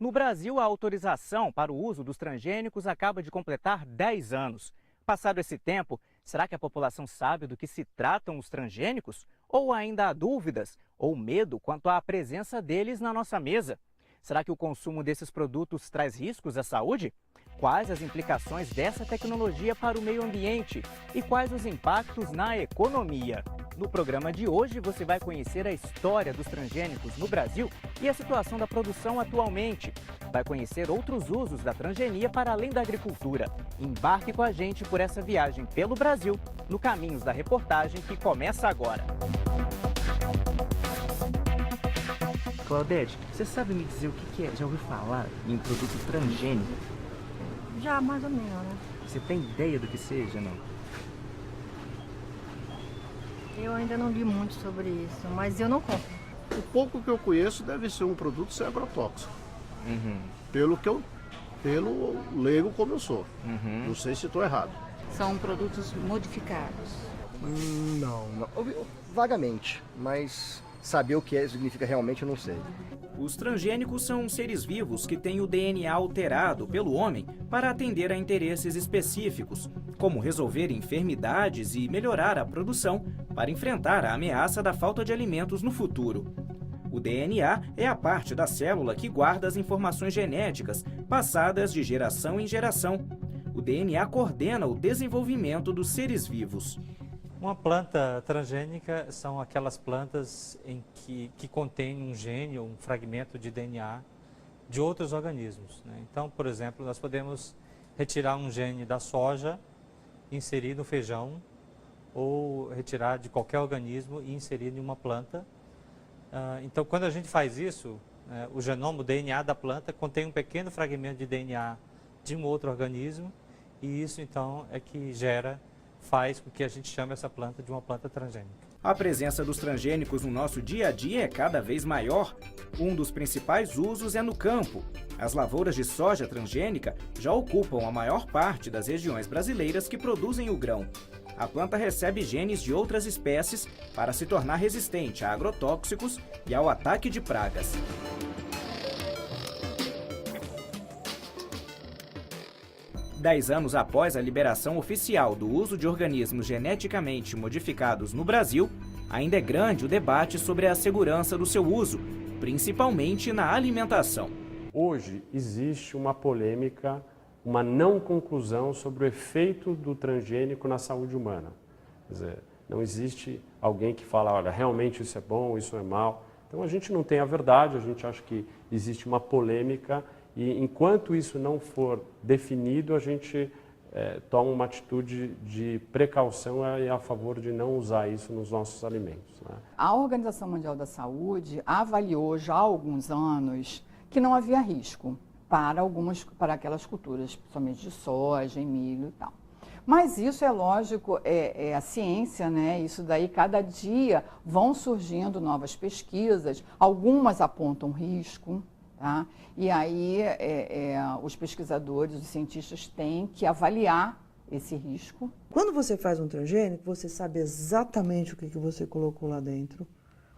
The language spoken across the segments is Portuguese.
No Brasil, a autorização para o uso dos transgênicos acaba de completar 10 anos. Passado esse tempo, será que a população sabe do que se tratam os transgênicos? Ou ainda há dúvidas ou medo quanto à presença deles na nossa mesa? Será que o consumo desses produtos traz riscos à saúde? Quais as implicações dessa tecnologia para o meio ambiente? E quais os impactos na economia? No programa de hoje você vai conhecer a história dos transgênicos no Brasil e a situação da produção atualmente. Vai conhecer outros usos da transgenia para além da agricultura. Embarque com a gente por essa viagem pelo Brasil, no Caminhos da Reportagem, que começa agora. Claudete, você sabe me dizer o que é? Já ouviu falar em produto transgênico? Já, mais ou menos, né? Você tem ideia do que seja, não? Eu ainda não li muito sobre isso, mas eu não compro. O pouco que eu conheço deve ser um produto sem agrotóxico. Pelo leigo como eu sou. Não sei se estou errado. São produtos modificados. Não. Ouvi vagamente, mas saber o que significa realmente eu não sei. Os transgênicos são seres vivos que têm o DNA alterado pelo homem para atender a interesses específicos, como resolver enfermidades e melhorar a produção para enfrentar a ameaça da falta de alimentos no futuro. O DNA é a parte da célula que guarda as informações genéticas passadas de geração em geração. O DNA coordena o desenvolvimento dos seres vivos. Uma planta transgênica são aquelas plantas que contêm um gene ou um fragmento de DNA de outros organismos, né? Então, por exemplo, nós podemos retirar um gene da soja, inserir no feijão, ou retirar de qualquer organismo e inserir em uma planta. Então, quando a gente faz isso, o genoma, o DNA da planta, contém um pequeno fragmento de DNA de um outro organismo, e isso, então, é que faz com que a gente chame essa planta de uma planta transgênica. A presença dos transgênicos no nosso dia a dia é cada vez maior. Um dos principais usos é no campo. As lavouras de soja transgênica já ocupam a maior parte das regiões brasileiras que produzem o grão. A planta recebe genes de outras espécies para se tornar resistente a agrotóxicos e ao ataque de pragas. Dez anos após a liberação oficial do uso de organismos geneticamente modificados no Brasil, ainda é grande o debate sobre a segurança do seu uso, principalmente na alimentação. Hoje existe uma polêmica, uma não conclusão sobre o efeito do transgênico na saúde humana. Quer dizer, não existe alguém que fala, olha, realmente isso é bom, isso é mal. Então a gente não tem a verdade, a gente acha que existe uma polêmica. E enquanto isso não for definido, a gente toma uma atitude de precaução a favor de não usar isso nos nossos alimentos, né? A Organização Mundial da Saúde avaliou já há alguns anos que não havia risco para aquelas culturas, principalmente de soja, milho e tal. Mas isso é lógico, é a ciência, né? Isso daí, cada dia vão surgindo novas pesquisas, algumas apontam risco. Tá? E aí os pesquisadores, os cientistas têm que avaliar esse risco. Quando você faz um transgênico, você sabe exatamente o que você colocou lá dentro.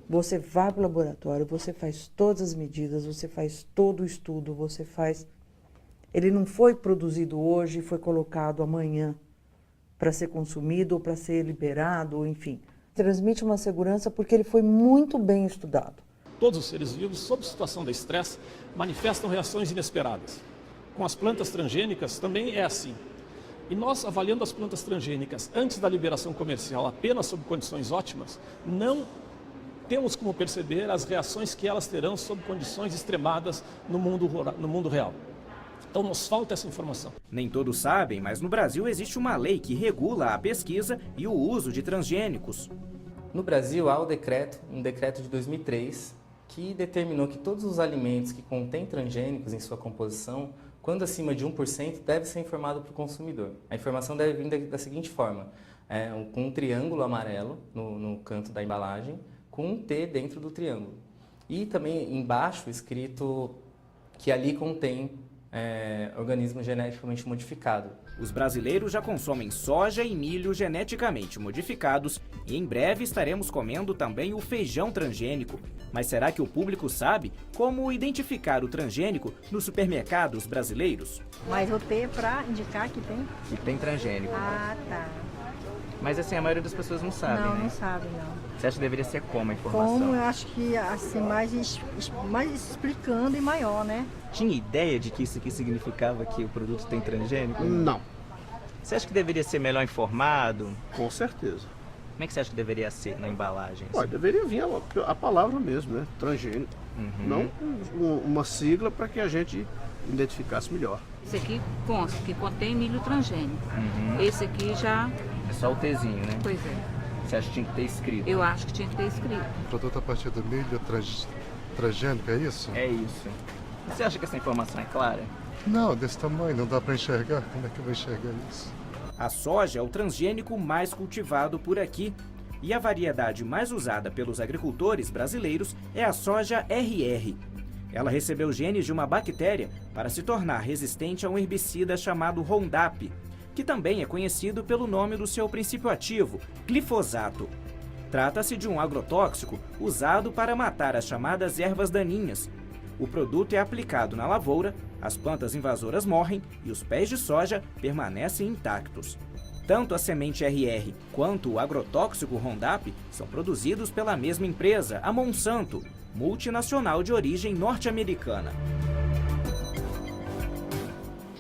Você vai para o laboratório, você faz todas as medidas, você faz todo o estudo, Ele não foi produzido hoje e foi colocado amanhã para ser consumido ou para ser liberado, ou enfim. Transmite uma segurança porque ele foi muito bem estudado. Todos os seres vivos, sob situação de estresse, manifestam reações inesperadas. Com as plantas transgênicas também é assim. E nós, avaliando as plantas transgênicas antes da liberação comercial, apenas sob condições ótimas, não temos como perceber as reações que elas terão sob condições extremadas no mundo real. Então nos falta essa informação. Nem todos sabem, mas no Brasil existe uma lei que regula a pesquisa e o uso de transgênicos. No Brasil há um decreto de 2003, que determinou que todos os alimentos que contêm transgênicos em sua composição, quando acima de 1%, deve ser informado para o consumidor. A informação deve vir da seguinte forma, com um triângulo amarelo no canto da embalagem, com um T dentro do triângulo. E também embaixo escrito que ali contém organismo geneticamente modificado. Os brasileiros já consomem soja e milho geneticamente modificados e em breve estaremos comendo também o feijão transgênico. Mas será que o público sabe como identificar o transgênico nos supermercados brasileiros? Mas o T para indicar que tem? Que tem transgênico. Ah, tá. Mas assim, a maioria das pessoas não sabe, Não, né? não sabe, não. Você acha que deveria ser como a informação? Como eu acho que assim, mais explicando e maior, né? Tinha ideia de que isso aqui significava que o produto tem transgênico? Não, Você acha que deveria ser melhor informado? com certeza. Como é que você acha que deveria ser na embalagem? Ué, deveria vir a palavra mesmo, né? Transgênico. Não uma sigla para que a gente identificasse melhor. Esse aqui consta que contém milho transgênico. Esse aqui já... É só o Tzinho, né? Pois é. Você acha que tinha que ter escrito? Eu acho que tinha que ter escrito. O produto a partir do milho transgênico, é isso? É isso. Você acha que essa informação é clara? Não, desse tamanho, não dá para enxergar. Como é que eu vou enxergar isso? A soja é o transgênico mais cultivado por aqui. E a variedade mais usada pelos agricultores brasileiros é a soja RR. Ela recebeu genes de uma bactéria para se tornar resistente a um herbicida chamado Roundup, que também é conhecido pelo nome do seu princípio ativo, glifosato. Trata-se de um agrotóxico usado para matar as chamadas ervas daninhas. O produto é aplicado na lavoura, as plantas invasoras morrem e os pés de soja permanecem intactos. Tanto a semente RR quanto o agrotóxico Roundup são produzidos pela mesma empresa, a Monsanto, multinacional de origem norte-americana.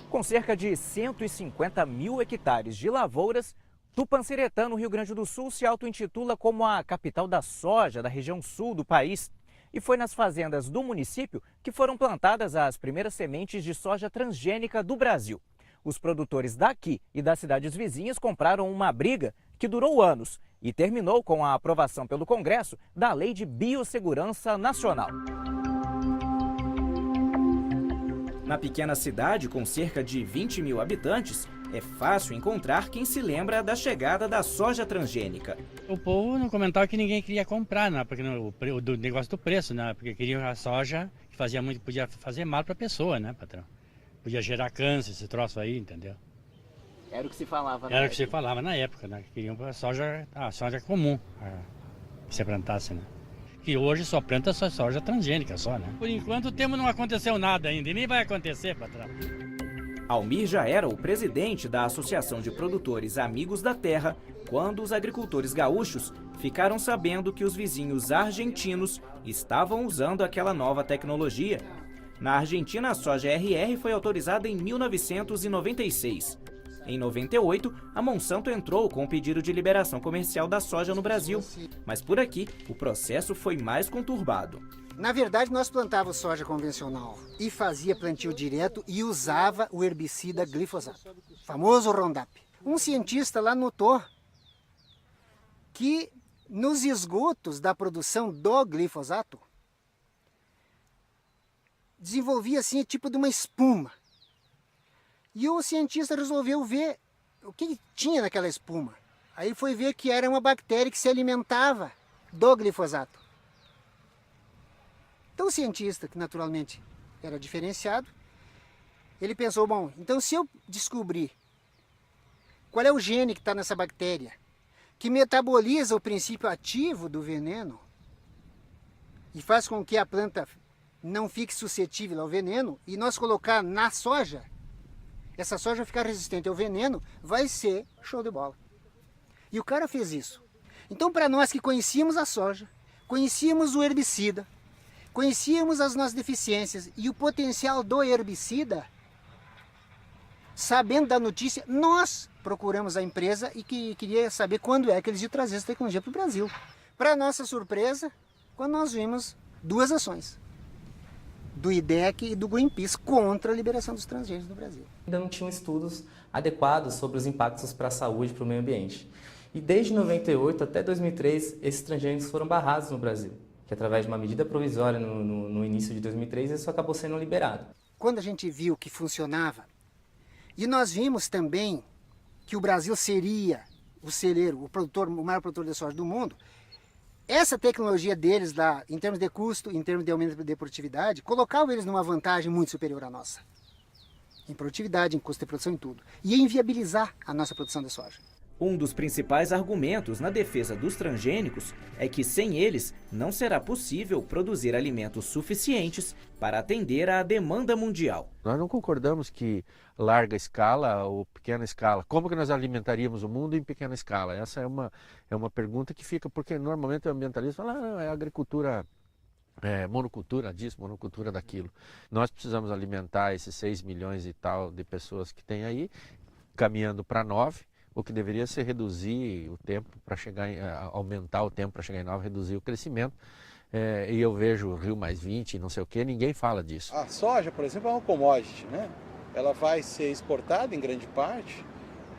Com cerca de 150 mil hectares de lavouras, Tupanciretã, no Rio Grande do Sul, se auto-intitula como a capital da soja da região sul do país. E foi nas fazendas do município que foram plantadas as primeiras sementes de soja transgênica do Brasil. Os produtores daqui e das cidades vizinhas compraram uma briga que durou anos e terminou com a aprovação pelo Congresso da Lei de Biossegurança Nacional. Na pequena cidade, com cerca de 20 mil habitantes, é fácil encontrar quem se lembra da chegada da soja transgênica. O povo não comentava que ninguém queria comprar, né? Porque do negócio do preço, né? Porque queriam a soja que fazia muito, podia fazer mal para a pessoa, né, patrão? Podia gerar câncer, esse troço aí, entendeu? Era o que se falava Era o que se falava na época, né? Que queriam a soja comum, que se plantasse, né? Que hoje só planta só soja transgênica, só, né? Por enquanto o tempo não aconteceu nada ainda, e nem vai acontecer, patrão. Almir já era o presidente da Associação de Produtores Amigos da Terra quando os agricultores gaúchos ficaram sabendo que os vizinhos argentinos estavam usando aquela nova tecnologia. Na Argentina, a soja RR foi autorizada em 1996. Em 98, a Monsanto entrou com o pedido de liberação comercial da soja no Brasil. Mas por aqui, o processo foi mais conturbado. Na verdade, nós plantávamos soja convencional e fazia plantio direto e usava o herbicida glifosato, famoso Roundup. Um cientista lá notou que nos esgotos da produção do glifosato desenvolvia assim tipo de uma espuma. E o cientista resolveu ver o que tinha naquela espuma. Aí ele foi ver que era uma bactéria que se alimentava do glifosato. Então o cientista, que naturalmente era diferenciado, ele pensou, bom, então se eu descobrir qual é o gene que está nessa bactéria, que metaboliza o princípio ativo do veneno e faz com que a planta não fique suscetível ao veneno, e nós colocar na soja, essa soja ficar resistente ao veneno, vai ser show de bola. E o cara fez isso. Então, para nós que conhecíamos a soja, conhecíamos o herbicida, conhecíamos as nossas deficiências e o potencial do herbicida, sabendo da notícia, nós procuramos a empresa e que queria saber quando é que eles iam trazer essa tecnologia para o Brasil. Para nossa surpresa, quando nós vimos duas ações, do IDEC e do Greenpeace contra a liberação dos transgênicos no Brasil. Ainda não tinham estudos adequados sobre os impactos para a saúde e para o meio ambiente. E desde 98 até 2003, esses transgênicos foram barrados no Brasil, que através de uma medida provisória no início de 2003, isso acabou sendo liberado. Quando a gente viu que funcionava, e nós vimos também que o Brasil seria o celeiro, o maior produtor de soja do mundo, essa tecnologia deles, em termos de custo, em termos de aumento de produtividade, colocava eles numa vantagem muito superior à nossa. em produtividade, em custo de produção, em tudo. E inviabilizar a nossa produção de soja. Um dos principais argumentos na defesa dos transgênicos é que sem eles não será possível produzir alimentos suficientes para atender à demanda mundial. Nós não concordamos que larga escala ou pequena escala. Como que nós alimentaríamos o mundo em pequena escala? Essa é uma pergunta que fica, porque normalmente o ambientalista fala, é agricultura, monocultura disso, monocultura daquilo. Nós precisamos alimentar esses 6 milhões e tal de pessoas que tem aí, caminhando para 9. O que deveria ser reduzir o tempo para chegar, aumentar o tempo para chegar em 9, reduzir o crescimento. E eu vejo o Rio mais 20, não sei o que, ninguém fala disso. A soja, por exemplo, é uma commodity, né? Ela vai ser exportada em grande parte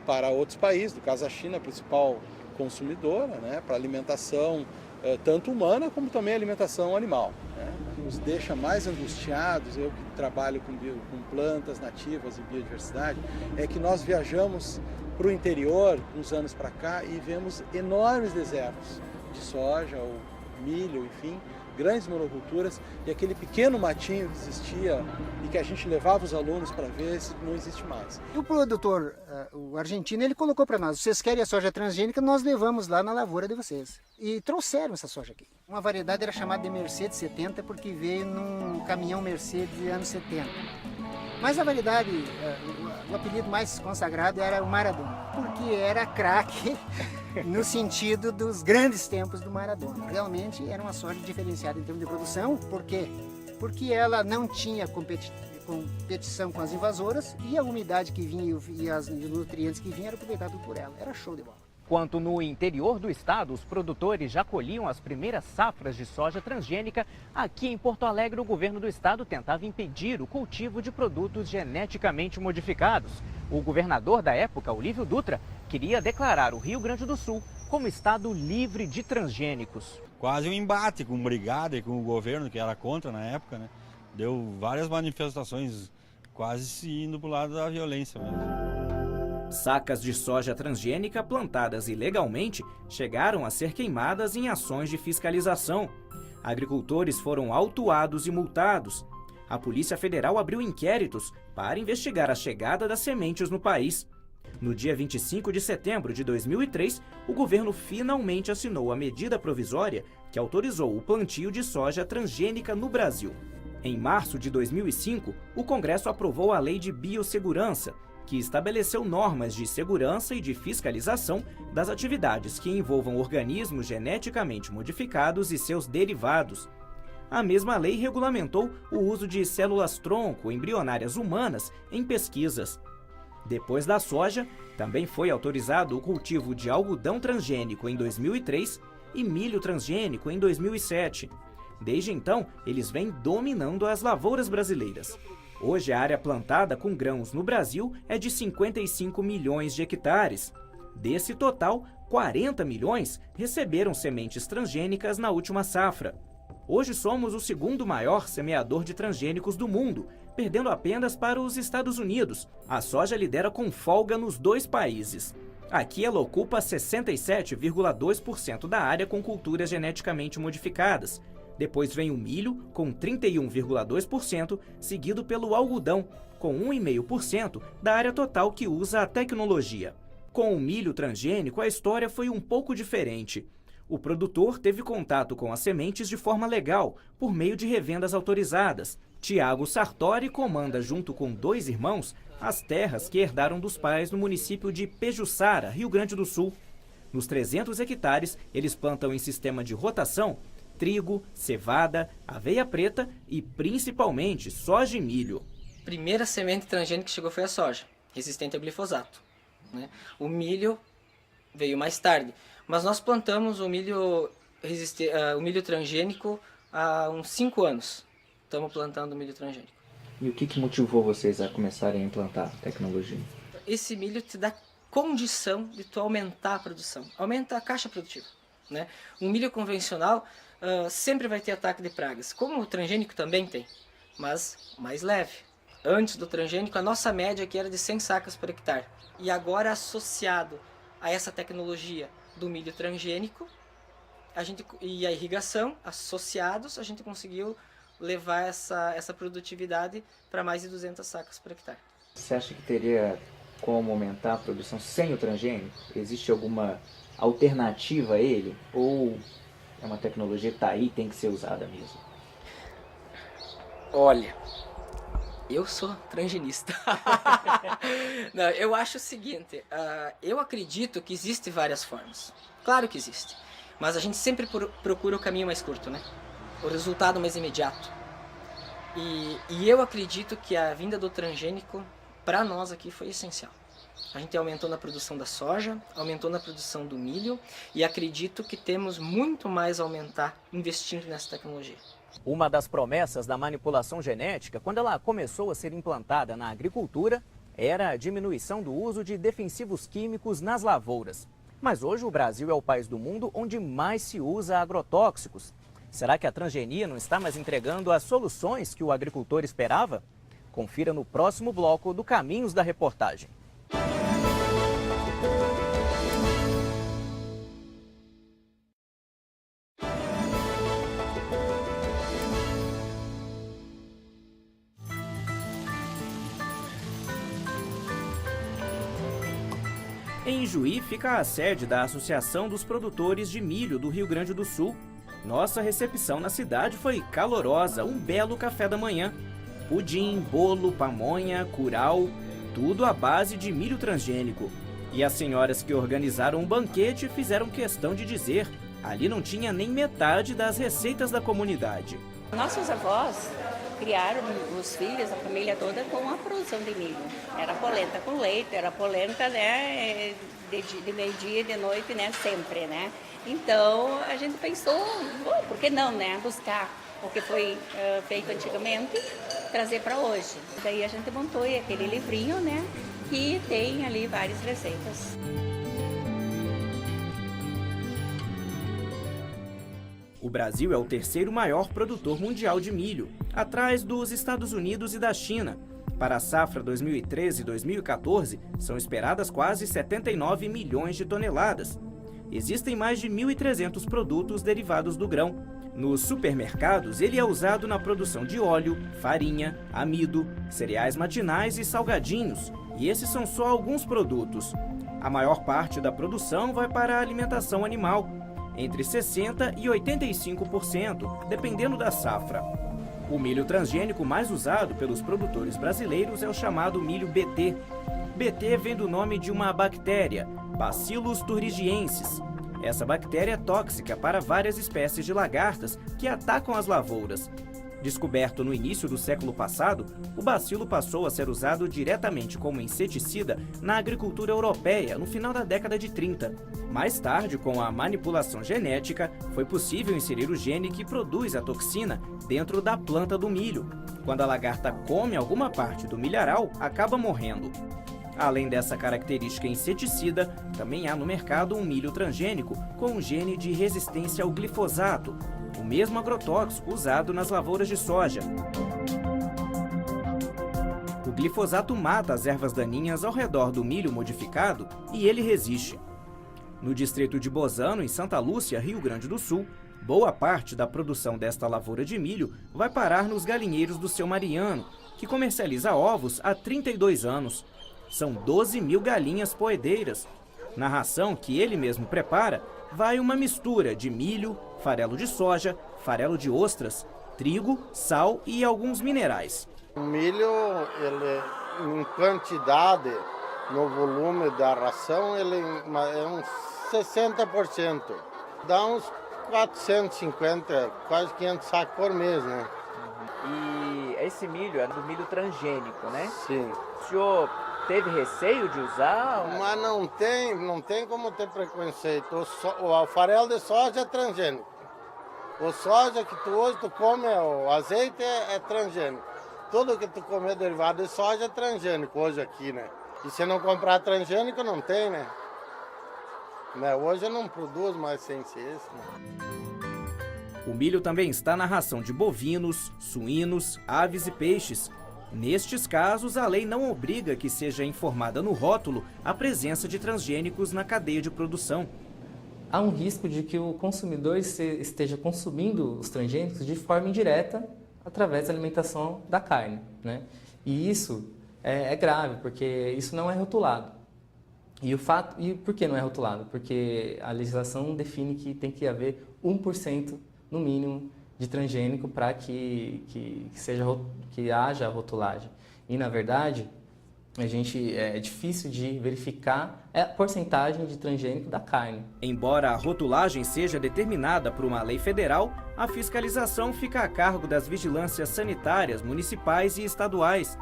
para outros países, no caso a China, a principal consumidora, né? Para alimentação tanto humana como também alimentação animal. Né? Nos deixa mais angustiados, eu que trabalho com plantas nativas e biodiversidade, é que nós viajamos para o interior, uns anos para cá, e vemos enormes desertos de soja ou milho, enfim, grandes monoculturas, e aquele pequeno matinho que existia e que a gente levava os alunos para ver, não existe mais. E o produtor, o argentino, ele colocou para nós, vocês querem a soja transgênica, nós levamos lá na lavoura de vocês. E trouxeram essa soja aqui. Uma variedade era chamada de Mercedes 70, porque veio num caminhão Mercedes de anos 70. Mas a variedade, o apelido mais consagrado era o Maradona, porque era craque no sentido dos grandes tempos do Maradona. Realmente era uma soja diferenciada em termos de produção, por quê? Porque ela não tinha competição com as invasoras e a umidade que vinha e os nutrientes que vinham eram aproveitados por ela. Era show de bola. Enquanto no interior do estado, os produtores já colhiam as primeiras safras de soja transgênica, aqui em Porto Alegre o governo do estado tentava impedir o cultivo de produtos geneticamente modificados. O governador da época, Olívio Dutra, queria declarar o Rio Grande do Sul como estado livre de transgênicos. Quase um embate com o brigada e com o governo, que era contra na época, né? Deu várias manifestações, quase se indo para o lado da violência mesmo. Sacas de soja transgênica plantadas ilegalmente chegaram a ser queimadas em ações de fiscalização. Agricultores foram autuados e multados. A Polícia Federal abriu inquéritos para investigar a chegada das sementes no país. No dia 25 de setembro de 2003, o governo finalmente assinou a medida provisória que autorizou o plantio de soja transgênica no Brasil. Em março de 2005, o Congresso aprovou a Lei de Biossegurança, que estabeleceu normas de segurança e de fiscalização das atividades que envolvam organismos geneticamente modificados e seus derivados. A mesma lei regulamentou o uso de células-tronco embrionárias humanas em pesquisas. Depois da soja, também foi autorizado o cultivo de algodão transgênico em 2003 e milho transgênico em 2007. Desde então, eles vêm dominando as lavouras brasileiras. Hoje, a área plantada com grãos no Brasil é de 55 milhões de hectares. Desse total, 40 milhões receberam sementes transgênicas na última safra. Hoje somos o segundo maior semeador de transgênicos do mundo, perdendo apenas para os Estados Unidos. A soja lidera com folga nos dois países. Aqui ela ocupa 67,2% da área com culturas geneticamente modificadas. Depois vem o milho, com 31,2%, seguido pelo algodão, com 1,5% da área total que usa a tecnologia. Com o milho transgênico, a história foi um pouco diferente. O produtor teve contato com as sementes de forma legal, por meio de revendas autorizadas. Tiago Sartori comanda, junto com 2 irmãos, as terras que herdaram dos pais no município de Pejuçara, Rio Grande do Sul. Nos 300 hectares, eles plantam em sistema de rotação trigo, cevada, aveia preta e principalmente soja e milho. A primeira semente transgênica que chegou foi a soja, resistente ao glifosato, né? O milho veio mais tarde, mas nós plantamos o milho transgênico há uns 5 anos. Estamos plantando o milho transgênico. E o que motivou vocês a começarem a implantar a tecnologia? Esse milho te dá condição de tu aumentar a produção, aumenta a caixa produtiva, né? Um milho convencional sempre vai ter ataque de pragas, como o transgênico também tem, mas mais leve. Antes do transgênico, a nossa média aqui era de 100 sacas por hectare. E agora, associado a essa tecnologia do milho transgênico e a irrigação, associados, a gente conseguiu levar essa produtividade para mais de 200 sacas por hectare. Você acha que teria como aumentar a produção sem o transgênico? Existe alguma alternativa a ele? Ou é uma tecnologia que está aí e tem que ser usada mesmo? Olha, eu sou transgenista. Não, eu acho o seguinte, eu acredito que existem várias formas. Claro que existe. Mas a gente sempre procura o caminho mais curto, né? O resultado mais imediato. E eu acredito que a vinda do transgênico, para nós aqui, foi essencial. A gente aumentou na produção da soja, aumentou na produção do milho e acredito que temos muito mais a aumentar investindo nessa tecnologia. Uma das promessas da manipulação genética, quando ela começou a ser implantada na agricultura, era a diminuição do uso de defensivos químicos nas lavouras. Mas hoje o Brasil é o país do mundo onde mais se usa agrotóxicos. Será que a transgenia não está mais entregando as soluções que o agricultor esperava? Confira no próximo bloco do Caminhos da Reportagem. Em Juí fica a sede da Associação dos Produtores de Milho do Rio Grande do Sul. Nossa recepção na cidade foi calorosa, um belo café da manhã. Pudim, bolo, pamonha, curau, tudo à base de milho transgênico. E as senhoras que organizaram o banquete fizeram questão de dizer, ali não tinha nem metade das receitas da comunidade. Nossos avós criaram os filhos, a família toda, com a produção de milho. Era polenta com leite, era polenta, né, de meio-dia e de noite, né, sempre, né. Então, a gente pensou, por que não, né, buscar o que foi feito antigamente, trazer para hoje. Daí a gente montou aquele livrinho, né, que tem ali várias receitas. O Brasil é o terceiro maior produtor mundial de milho, atrás dos Estados Unidos e da China. Para a safra 2013 e 2014, são esperadas quase 79 milhões de toneladas. Existem mais de 1.300 produtos derivados do grão. Nos supermercados, ele é usado na produção de óleo, farinha, amido, cereais matinais e salgadinhos. E esses são só alguns produtos. A maior parte da produção vai para a alimentação animal, entre 60% e 85%, dependendo da safra. O milho transgênico mais usado pelos produtores brasileiros é o chamado milho BT. BT vem do nome de uma bactéria, Bacillus thuringiensis. Essa bactéria é tóxica para várias espécies de lagartas que atacam as lavouras. Descoberto no início do século passado, o bacilo passou a ser usado diretamente como inseticida na agricultura europeia no final da década de 30. Mais tarde, com a manipulação genética, foi possível inserir o gene que produz a toxina dentro da planta do milho. Quando a lagarta come alguma parte do milharal, acaba morrendo. Além dessa característica inseticida, também há no mercado um milho transgênico com um gene de resistência ao glifosato, o mesmo agrotóxico usado nas lavouras de soja. O glifosato mata as ervas daninhas ao redor do milho modificado e ele resiste. No distrito de Bozano, em Santa Lúcia, Rio Grande do Sul, boa parte da produção desta lavoura de milho vai parar nos galinheiros do Seu Mariano, que comercializa ovos há 32 anos. São 12 mil galinhas poedeiras. Na ração que ele mesmo prepara, vai uma mistura de milho, farelo de soja, farelo de ostras, trigo, sal e alguns minerais. O milho, ele, em quantidade, no volume da ração, ele é uns 60%. Dá uns 450, quase 500 sacos por mês, né? E esse milho é do milho transgênico, né? Sim. O senhor teve receio de usar? Mas não tem como ter preconceito. O farelo de soja é transgênico. O soja que tu hoje tu come, o azeite é transgênico. Tudo que tu comer derivado de soja é transgênico hoje aqui, né? E se não comprar transgênico, não tem, né? Hoje eu não produzo mais sem ser esse, né? O milho também está na ração de bovinos, suínos, aves e peixes. Nestes casos, a lei não obriga que seja informada no rótulo a presença de transgênicos na cadeia de produção. Há um risco de que o consumidor esteja consumindo os transgênicos de forma indireta através da alimentação da carne, né? E isso é grave, porque isso não é rotulado. E por que não é rotulado? Porque a legislação define que tem que haver 1% no mínimo de transgênico para que haja rotulagem. E, na verdade, é difícil de verificar a porcentagem de transgênico da carne. Embora a rotulagem seja determinada por uma lei federal, a fiscalização fica a cargo das vigilâncias sanitárias municipais e estaduais.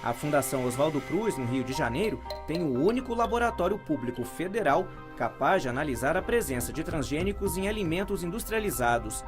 A Fundação Oswaldo Cruz, no Rio de Janeiro, tem o único laboratório público federal capaz de analisar a presença de transgênicos em alimentos industrializados.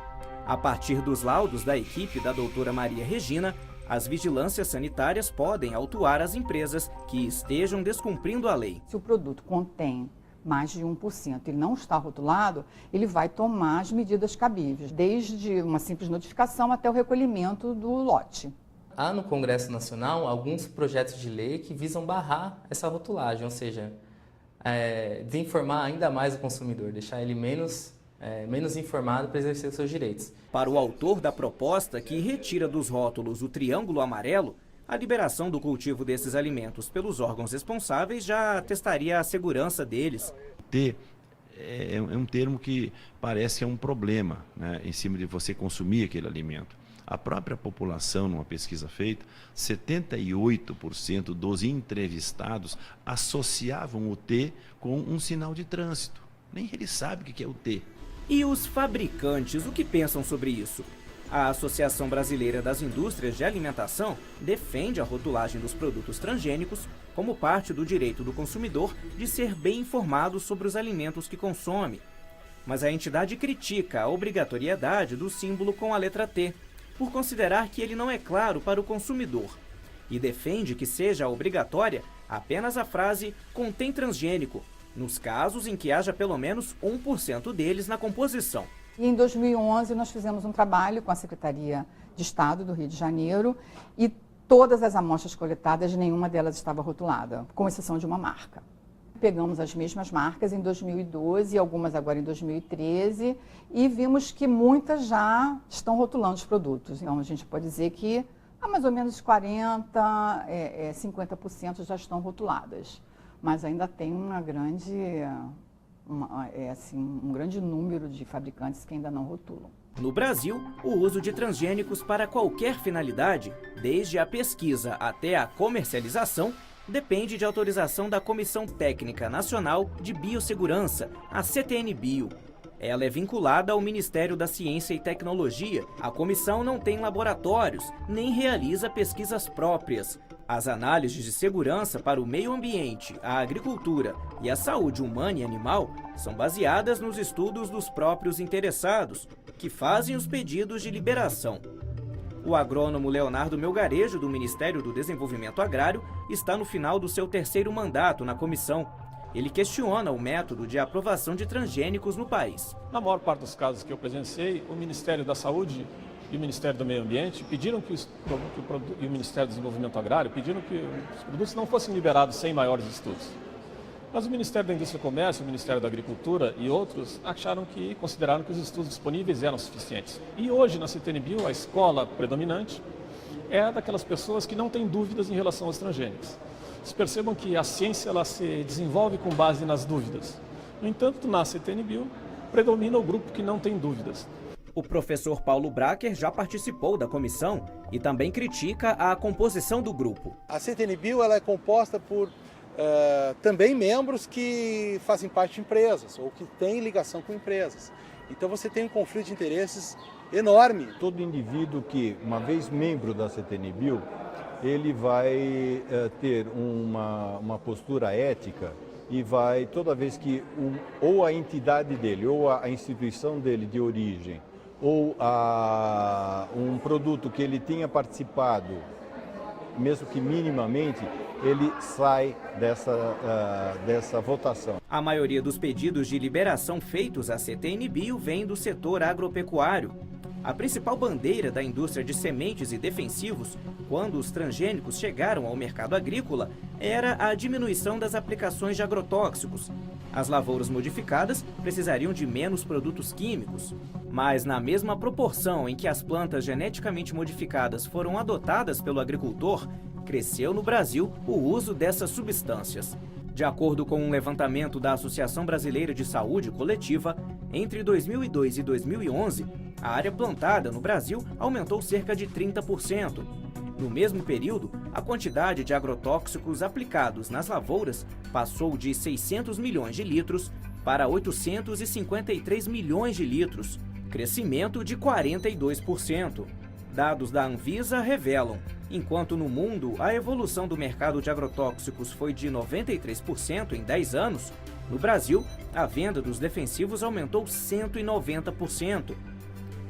A partir dos laudos da equipe da doutora Maria Regina, as vigilâncias sanitárias podem autuar as empresas que estejam descumprindo a lei. Se o produto contém mais de 1% e não está rotulado, ele vai tomar as medidas cabíveis, desde uma simples notificação até o recolhimento do lote. Há no Congresso Nacional alguns projetos de lei que visam barrar essa rotulagem, ou seja, desinformar ainda mais o consumidor, deixar ele menos informado para exercer os seus direitos. Para o autor da proposta, que retira dos rótulos o triângulo amarelo, a liberação do cultivo desses alimentos pelos órgãos responsáveis já atestaria a segurança deles. T é um termo que parece que é um problema, né, em cima de você consumir aquele alimento. A própria população, numa pesquisa feita, 78% dos entrevistados associavam o T com um sinal de trânsito. Nem ele sabe o que é o T. E os fabricantes, o que pensam sobre isso? A Associação Brasileira das Indústrias de Alimentação defende a rotulagem dos produtos transgênicos como parte do direito do consumidor de ser bem informado sobre os alimentos que consome. Mas a entidade critica a obrigatoriedade do símbolo com a letra T, por considerar que ele não é claro para o consumidor, e defende que seja obrigatória apenas a frase "contém transgênico", nos casos em que haja pelo menos 1% deles na composição. E em 2011 nós fizemos um trabalho com a Secretaria de Estado do Rio de Janeiro e todas as amostras coletadas, nenhuma delas estava rotulada, com exceção de uma marca. Pegamos as mesmas marcas em 2012 e algumas agora em 2013 e vimos que muitas já estão rotulando os produtos. Então a gente pode dizer que mais ou menos 50% já estão rotuladas. Mas ainda tem um grande número de fabricantes que ainda não rotulam. No Brasil, o uso de transgênicos para qualquer finalidade, desde a pesquisa até a comercialização, depende de autorização da Comissão Técnica Nacional de Biossegurança, a CTN-Bio. Ela é vinculada ao Ministério da Ciência e Tecnologia. A comissão não tem laboratórios, nem realiza pesquisas próprias. As análises de segurança para o meio ambiente, a agricultura e a saúde humana e animal são baseadas nos estudos dos próprios interessados, que fazem os pedidos de liberação. O agrônomo Leonardo Melgarejo, do Ministério do Desenvolvimento Agrário, está no final do seu 3º mandato na comissão. Ele questiona o método de aprovação de transgênicos no país. Na maior parte dos casos que eu presenciei, o Ministério da Saúde e o Ministério do Meio Ambiente pediram e o Ministério do Desenvolvimento Agrário pediram que os produtos não fossem liberados sem maiores estudos. Mas o Ministério da Indústria e Comércio, o Ministério da Agricultura e outros consideraram que os estudos disponíveis eram suficientes. E hoje na CTN-Bio, a escola predominante é daquelas pessoas que não têm dúvidas em relação aos transgênicos. Vocês percebam que a ciência ela se desenvolve com base nas dúvidas. No entanto, na CTN-Bio, predomina o grupo que não tem dúvidas. O professor Paulo Bracher já participou da comissão e também critica a composição do grupo. A CTN-Bio ela é composta por também membros que fazem parte de empresas ou que têm ligação com empresas. Então você tem um conflito de interesses enorme. Todo indivíduo que, uma vez membro da CTN-Bio, ele vai ter uma postura ética e vai, toda vez que ou a entidade dele, ou a instituição dele de origem, ou um produto que ele tenha participado, mesmo que minimamente, ele sai dessa votação. A maioria dos pedidos de liberação feitos à CTN-Bio vem do setor agropecuário. A principal bandeira da indústria de sementes e defensivos, quando os transgênicos chegaram ao mercado agrícola, era a diminuição das aplicações de agrotóxicos. As lavouras modificadas precisariam de menos produtos químicos. Mas na mesma proporção em que as plantas geneticamente modificadas foram adotadas pelo agricultor, cresceu no Brasil o uso dessas substâncias. De acordo com um levantamento da Associação Brasileira de Saúde Coletiva, entre 2002 e 2011, a área plantada no Brasil aumentou cerca de 30%. No mesmo período, a quantidade de agrotóxicos aplicados nas lavouras passou de 600 milhões de litros para 853 milhões de litros, crescimento de 42%. Dados da Anvisa revelam, enquanto no mundo a evolução do mercado de agrotóxicos foi de 93% em 10 anos, no Brasil a venda dos defensivos aumentou 190%.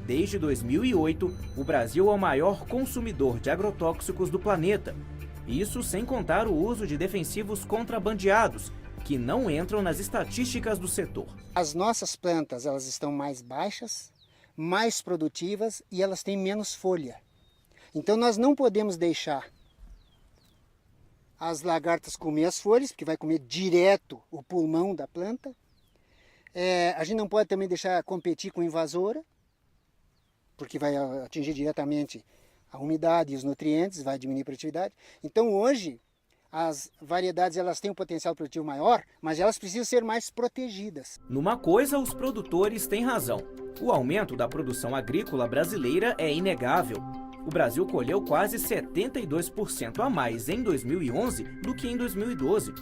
Desde 2008, o Brasil é o maior consumidor de agrotóxicos do planeta. Isso sem contar o uso de defensivos contrabandeados, que não entram nas estatísticas do setor. As nossas plantas elas estão mais baixas, mais produtivas e elas têm menos folha. Então nós não podemos deixar as lagartas comer as folhas, porque vai comer direto o pulmão da planta. A gente não pode também deixar competir com invasora, porque vai atingir diretamente a umidade e os nutrientes, vai diminuir a produtividade. Então hoje as variedades elas têm um potencial produtivo maior, mas elas precisam ser mais protegidas. Numa coisa, os produtores têm razão. O aumento da produção agrícola brasileira é inegável. O Brasil colheu quase 72% a mais em 2011 do que em 2012.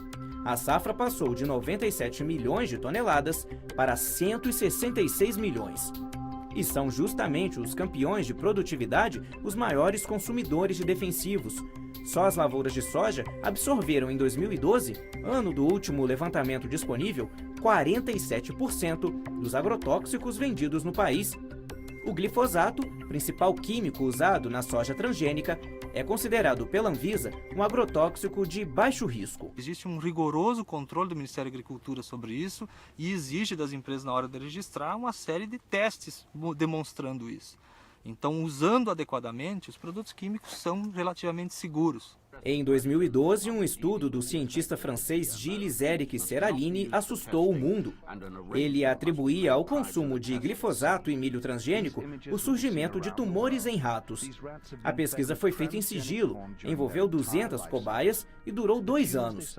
A safra passou de 97 milhões de toneladas para 166 milhões. E são justamente os campeões de produtividade os maiores consumidores de defensivos. Só as lavouras de soja absorveram em 2012, ano do último levantamento disponível, 47% dos agrotóxicos vendidos no país. O glifosato, principal químico usado na soja transgênica, é considerado pela Anvisa um agrotóxico de baixo risco. Existe um rigoroso controle do Ministério da Agricultura sobre isso e exige das empresas, na hora de registrar, uma série de testes demonstrando isso. Então, usando adequadamente, os produtos químicos são relativamente seguros. Em 2012, um estudo do cientista francês Gilles-Éric Seralini assustou o mundo. Ele atribuía ao consumo de glifosato e milho transgênico o surgimento de tumores em ratos. A pesquisa foi feita em sigilo, envolveu 200 cobaias e durou 2 anos.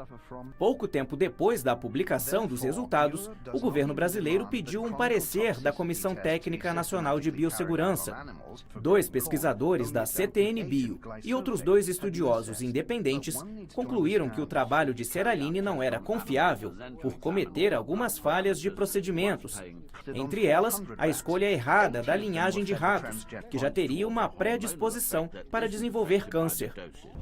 Pouco tempo depois da publicação dos resultados, o governo brasileiro pediu um parecer da Comissão Técnica Nacional de Biossegurança. 2 pesquisadores da CTN Bio e outros 2 estudiosos independentes concluíram que o trabalho de Seralini não era confiável por cometer algumas falhas de procedimentos. Entre elas, a escolha errada da linhagem de ratos, que já teria uma predisposição para desenvolver câncer.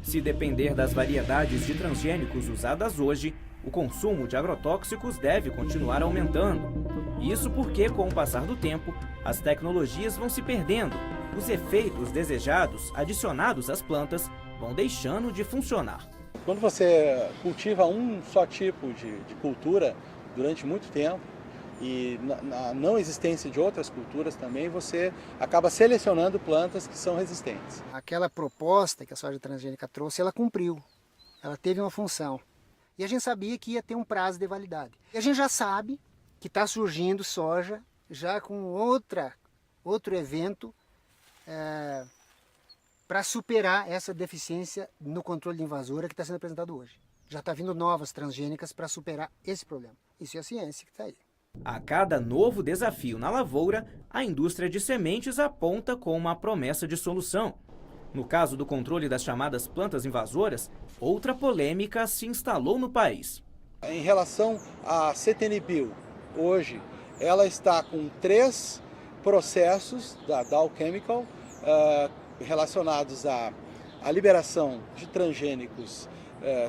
Se depender das variedades de transgênicos usadas hoje, o consumo de agrotóxicos deve continuar aumentando. Isso porque, com o passar do tempo, as tecnologias vão se perdendo. Os efeitos desejados adicionados às plantas vão deixando de funcionar. Quando você cultiva um só tipo de cultura durante muito tempo e na não existência de outras culturas também, você acaba selecionando plantas que são resistentes. Aquela proposta que a soja transgênica trouxe, ela cumpriu. Ela teve uma função. E a gente sabia que ia ter um prazo de validade. E a gente já sabe que está surgindo soja já com outro evento para superar essa deficiência no controle de invasora que está sendo apresentado hoje. Já está vindo novas transgênicas para superar esse problema. Isso é a ciência que está aí. A cada novo desafio na lavoura, a indústria de sementes aponta com uma promessa de solução. No caso do controle das chamadas plantas invasoras, outra polêmica se instalou no país. Em relação à CTN Bio, hoje ela está com 3 processos da Dow Chemical relacionados à liberação de transgênicos,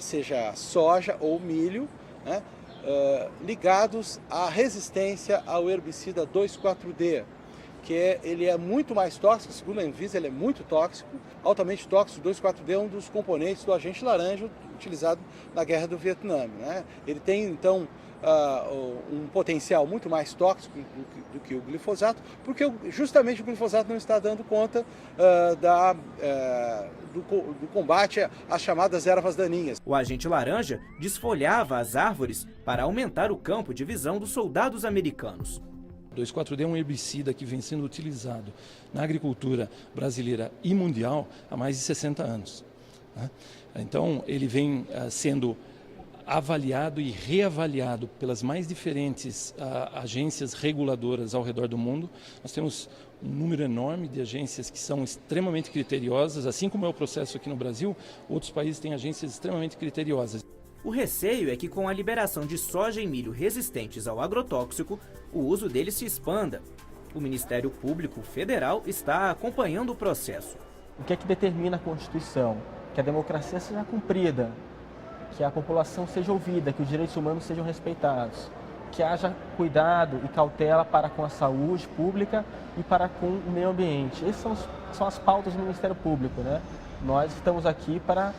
seja soja ou milho, né, ligados à resistência ao herbicida 2,4-D, que ele é muito mais tóxico, segundo a Anvisa ele é muito tóxico, altamente tóxico. O 2,4-D é um dos componentes do agente laranja utilizado na guerra do Vietnã, né? Ele tem então um potencial muito mais tóxico do que o glifosato, porque justamente o glifosato não está dando conta do combate às chamadas ervas daninhas. O agente laranja desfolhava as árvores para aumentar o campo de visão dos soldados americanos. 2,4-D é um herbicida que vem sendo utilizado na agricultura brasileira e mundial há mais de 60 anos. né? Então, ele vem sendo avaliado e reavaliado pelas mais diferentes agências reguladoras ao redor do mundo. Nós temos um número enorme de agências que são extremamente criteriosas, assim como é o processo aqui no Brasil, outros países têm agências extremamente criteriosas. O receio é que com a liberação de soja e milho resistentes ao agrotóxico, o uso deles se expanda. O Ministério Público Federal está acompanhando o processo. O que é que determina a Constituição? Que a democracia seja cumprida, que a população seja ouvida, que os direitos humanos sejam respeitados, que haja cuidado e cautela para com a saúde pública e para com o meio ambiente. Essas são as pautas do Ministério Público, né? Nós estamos aqui para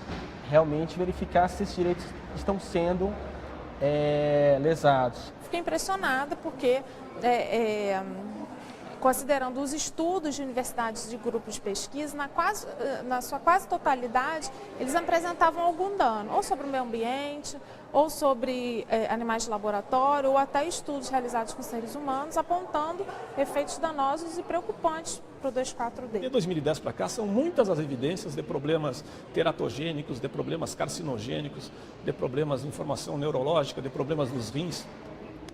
realmente verificar se esses direitos estão sendo lesados. Fiquei impressionada porque, considerando os estudos de universidades de grupos de pesquisa, na sua quase totalidade, eles apresentavam algum dano, ou sobre o meio ambiente, ou sobre animais de laboratório, ou até estudos realizados com seres humanos, apontando efeitos danosos e preocupantes para o 2,4-D. De 2010 para cá, são muitas as evidências de problemas teratogênicos, de problemas carcinogênicos, de problemas de informação neurológica, de problemas nos rins,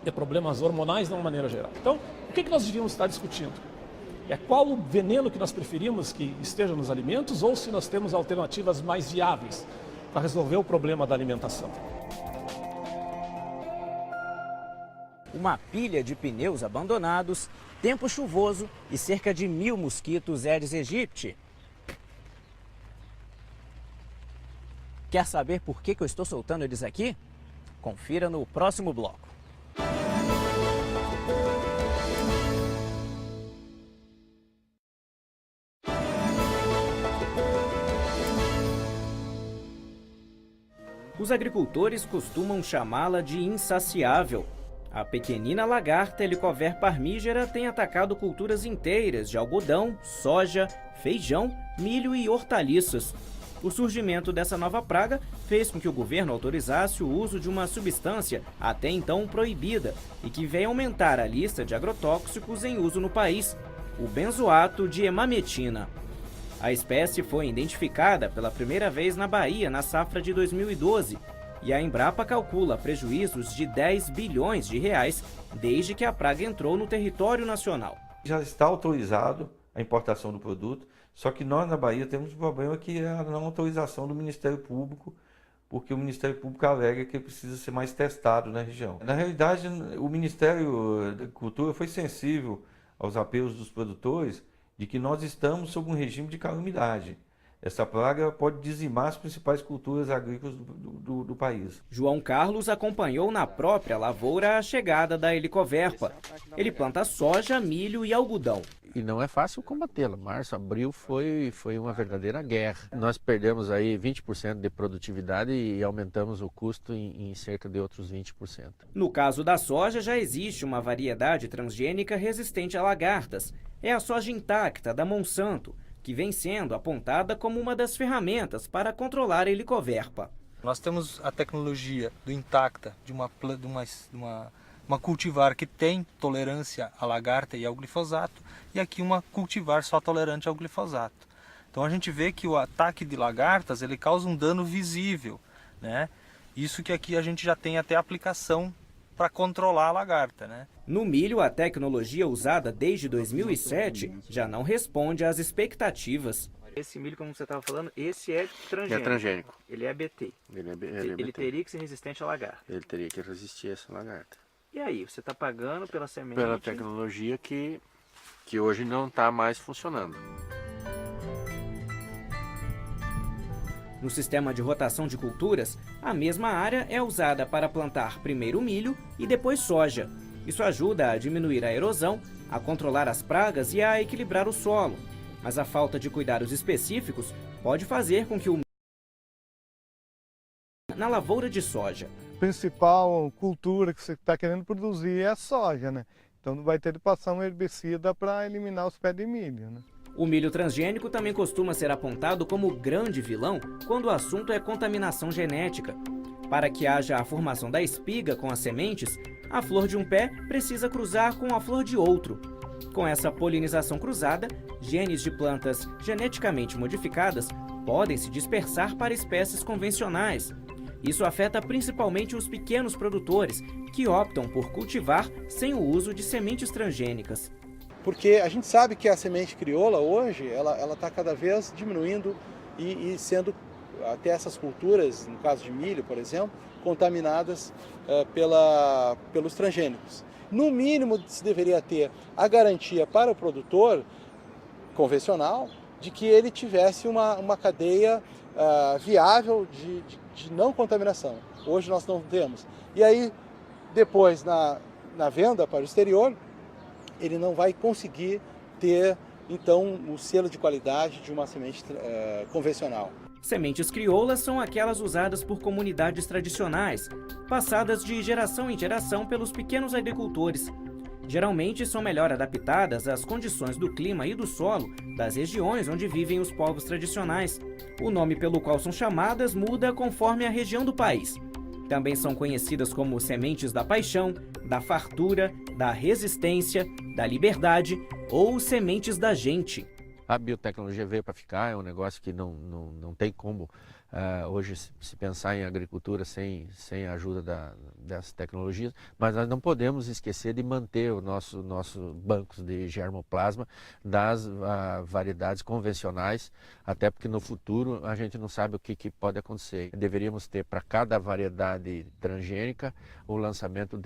de problemas hormonais de uma maneira geral. Então, o que nós devíamos estar discutindo? É qual o veneno que nós preferimos que esteja nos alimentos ou se nós temos alternativas mais viáveis para resolver o problema da alimentação. Uma pilha de pneus abandonados, tempo chuvoso e cerca de 1.000 mosquitos Aedes aegypti. Quer saber por que eu estou soltando eles aqui? Confira no próximo bloco. Os agricultores costumam chamá-la de insaciável. A pequenina lagarta Helicover parmígera tem atacado culturas inteiras de algodão, soja, feijão, milho e hortaliças. O surgimento dessa nova praga fez com que o governo autorizasse o uso de uma substância até então proibida e que vem aumentar a lista de agrotóxicos em uso no país, o benzoato de emametina. A espécie foi identificada pela primeira vez na Bahia na safra de 2012 e a Embrapa calcula prejuízos de 10 bilhões de reais desde que a praga entrou no território nacional. Já está autorizado a importação do produto, só que nós na Bahia temos um problema que é a não autorização do Ministério Público, porque o Ministério Público alega que precisa ser mais testado na região. Na realidade, o Ministério da Cultura foi sensível aos apelos dos produtores de que nós estamos sob um regime de calamidade. Essa praga pode dizimar as principais culturas agrícolas do país. João Carlos acompanhou na própria lavoura a chegada da helicoverpa. Ele planta soja, milho e algodão. E não é fácil combatê-la. Março, abril foi uma verdadeira guerra. Nós perdemos aí 20% de produtividade e aumentamos o custo em cerca de outros 20%. No caso da soja, já existe uma variedade transgênica resistente a lagartas. É a soja intacta da Monsanto, que vem sendo apontada como uma das ferramentas para controlar a helicoverpa. Nós temos a tecnologia do intacta, de uma cultivar que tem tolerância à lagarta e ao glifosato, e aqui uma cultivar só tolerante ao glifosato. Então a gente vê que o ataque de lagartas ele causa um dano visível, né? Isso que aqui a gente já tem até aplicação para controlar a lagarta, né? No milho, a tecnologia usada desde 2007 já não responde às expectativas. Esse milho, como você estava falando, esse é transgênico. É transgênico. Ele é BT. Ele teria que ser resistente à lagarta. Ele teria que resistir a essa lagarta. E aí, você está pagando pela semente? Pela tecnologia que hoje não está mais funcionando. No sistema de rotação de culturas, a mesma área é usada para plantar primeiro milho e depois soja. Isso ajuda a diminuir a erosão, a controlar as pragas e a equilibrar o solo. Mas a falta de cuidados específicos pode fazer com que o na lavoura de soja. A principal cultura que você está querendo produzir é a soja, né? Então não vai ter de passar um herbicida para eliminar os pés de milho, né? O milho transgênico também costuma ser apontado como grande vilão quando o assunto é contaminação genética. Para que haja a formação da espiga com as sementes, a flor de um pé precisa cruzar com a flor de outro. Com essa polinização cruzada, genes de plantas geneticamente modificadas podem se dispersar para espécies convencionais. Isso afeta principalmente os pequenos produtores, que optam por cultivar sem o uso de sementes transgênicas. Porque a gente sabe que a semente crioula hoje, ela está cada vez diminuindo e sendo, até essas culturas, no caso de milho, por exemplo, contaminadas pelos transgênicos. No mínimo, se deveria ter a garantia para o produtor convencional de que ele tivesse uma cadeia viável de não contaminação. Hoje nós não temos. E aí, depois, na venda para o exterior, ele não vai conseguir ter, então, o selo de qualidade de uma semente convencional. Sementes crioulas são aquelas usadas por comunidades tradicionais, passadas de geração em geração pelos pequenos agricultores. Geralmente são melhor adaptadas às condições do clima e do solo das regiões onde vivem os povos tradicionais. O nome pelo qual são chamadas muda conforme a região do país. Também são conhecidas como sementes da paixão, da fartura, da resistência, da liberdade ou sementes da gente. A biotecnologia veio para ficar, é um negócio que não tem como hoje se pensar em agricultura sem a ajuda dessas tecnologias, mas nós não podemos esquecer de manter o nosso bancos de germoplasma das variedades convencionais, até porque no futuro a gente não sabe o que pode acontecer. Deveríamos ter para cada variedade transgênica o lançamento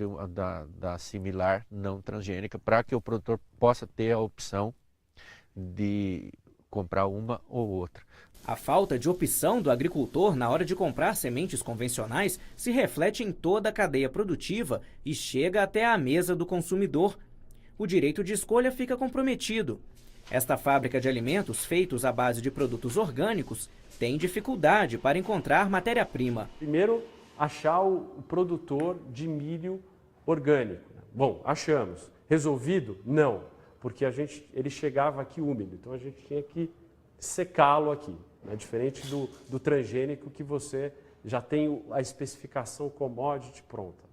da similar não transgênica, para que o produtor possa ter a opção de comprar uma ou outra. A falta de opção do agricultor na hora de comprar sementes convencionais se reflete em toda a cadeia produtiva e chega até a mesa do consumidor. O direito de escolha fica comprometido. Esta fábrica de alimentos feitos à base de produtos orgânicos tem dificuldade para encontrar matéria-prima. Primeiro, achar o produtor de milho orgânico. Bom, achamos. Resolvido? Não, porque ele chegava aqui úmido, então a gente tinha que secá-lo aqui. Diferente do transgênico, que você já tem a especificação commodity pronta.